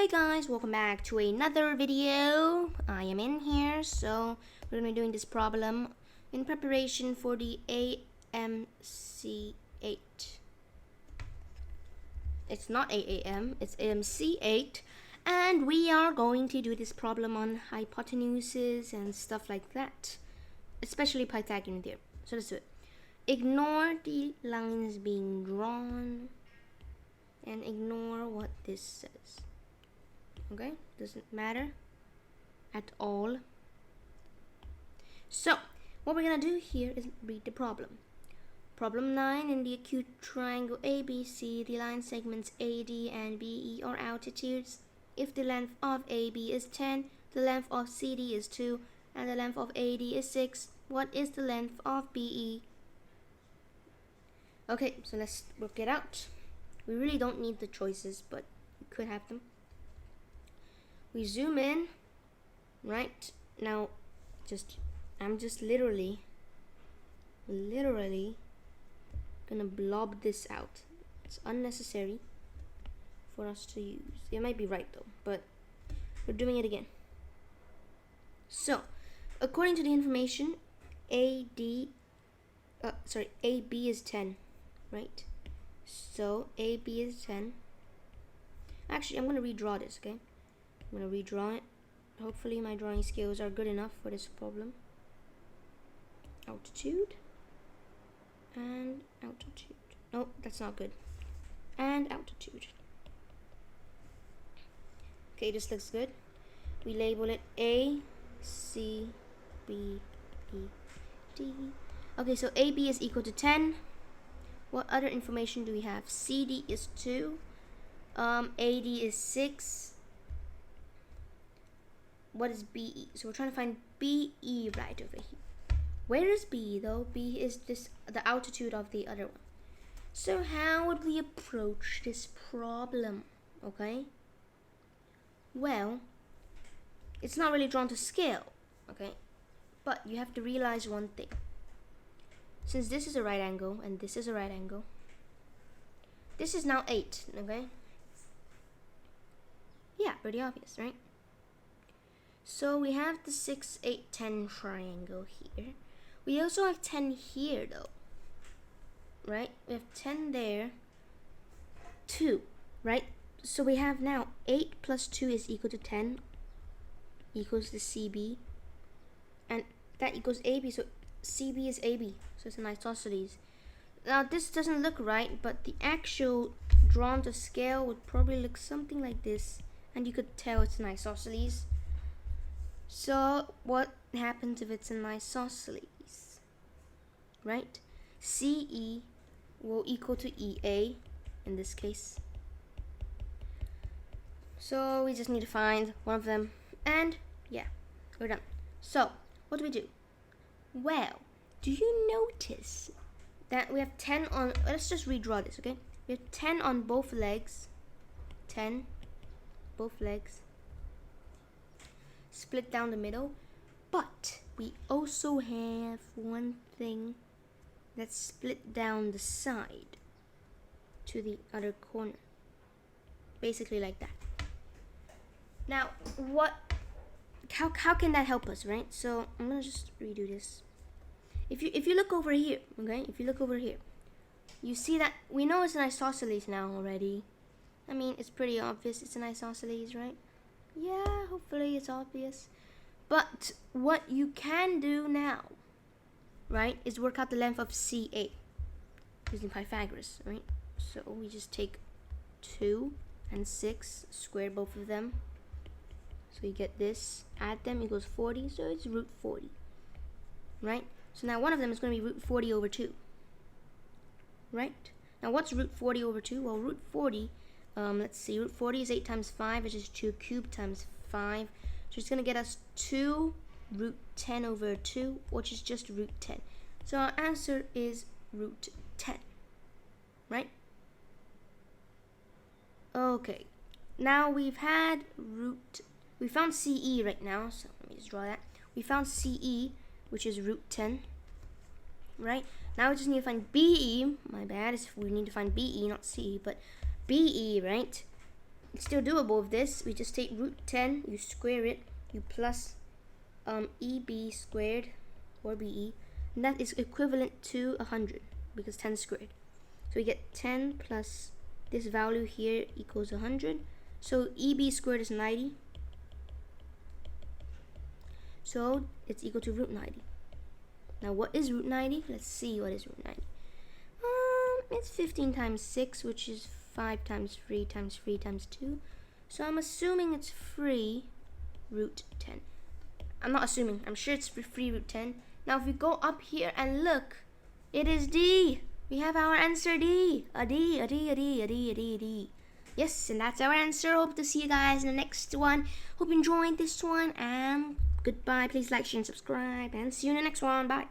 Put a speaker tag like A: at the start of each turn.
A: Hey guys, welcome back to another video. I am in here, so we're going to be doing this problem in preparation for the AMC 8. It's not AAM, it's AMC 8, and we are going to do this problem on hypotenuses and stuff like that, especially Pythagorean theorem. So let's do it. Ignore the lines being drawn and ignore what this says. Okay, doesn't matter at all. So what we're gonna do here is read the problem. Problem 9, in the acute triangle ABC, the line segments AD and BE are altitudes. If the length of AB is 10, the length of CD is 2, and the length of AD is 6, what is the length of BE? Okay, so let's work it out. We really don't need the choices, but we could have them. We zoom in, right? Now, I'm just literally gonna blob this out. It's unnecessary for us to use. It might be right though, but we're doing it again. So, according to the information, AB is 10, right? So AB is 10. Actually, I'm gonna redraw this, okay? I'm going to redraw it. Hopefully my drawing skills are good enough for this problem. Altitude. And altitude. No, that's not good. And altitude. Okay, this looks good. We label it A, C, B, E, D. Okay, so AB is equal to 10. What other information do we have? CD is 2. AD is 6. What is BE? So we're trying to find BE right over here. Where is BE though? BE is the altitude of the other one. So how would we approach this problem? Okay. Well, it's not really drawn to scale. Okay. But you have to realize one thing. Since this is a right angle and this is a right angle, this is now 8. Okay. Yeah, pretty obvious, right? So we have the 6, 8, 10 triangle here. We also have 10 here though, right? We have 10 there, 2, right? So we have now 8 plus 2 is equal to 10, equals the CB, and that equals AB, so CB is AB, so it's an isosceles. Now this doesn't look right, but the actual drawn to scale would probably look something like this, and you could tell it's an isosceles. So what happens if it's an isosceles, right? CE will equal to EA in this case. So we just need to find one of them, and yeah, we're done. So what do? Well, do you notice that we have 10 on, let's just redraw this, okay? We have 10 on both legs, 10, both legs, split down the middle, but we also have one thing that's split down the side to the other corner, basically like that. Now how can that help us, right? So I'm gonna just redo this. If you look over here, okay, if you look over here, you see that we know it's an isosceles now already. I mean, it's pretty obvious it's an isosceles, right? Yeah, hopefully it's obvious. But what you can do now, right, is work out the length of CA using Pythagoras, right? So we just take 2 and 6, square both of them. So you get this, add them equals 40, so it's root 40, right? So now one of them is going to be root 40 over 2, right? Now what's root 40 over 2? Well, root 40, let's see, root 40 is 8 times 5, which is 2 cubed times 5. So it's going to get us 2 root 10 over 2, which is just root 10. So our answer is root 10, right? Okay, now we found CE right now, so let me just draw that. We found CE, which is root 10, right? Now we just need to find BE, my bad, we need to find BE, not CE, but BE, right? It's still doable with this. We just take root 10, you square it, you plus EB squared, or BE, and that is equivalent to 100 because 10 squared. So we get 10 plus this value here equals 100. So EB squared is 90. So it's equal to root 90. Now what is root 90? Let's see what is root 90. It's 15 times 6, which is 5 times 3 times 3 times 2. So I'm assuming it's 3 root 10. I'm not assuming. I'm sure it's 3 root 10. Now if we go up here and look, it is D. We have our answer D. A D, a D, a D, a D, a D, a D. Yes, and that's our answer. Hope to see you guys in the next one. Hope you enjoyed this one, and goodbye. Please like, share, and subscribe, and see you in the next one. Bye.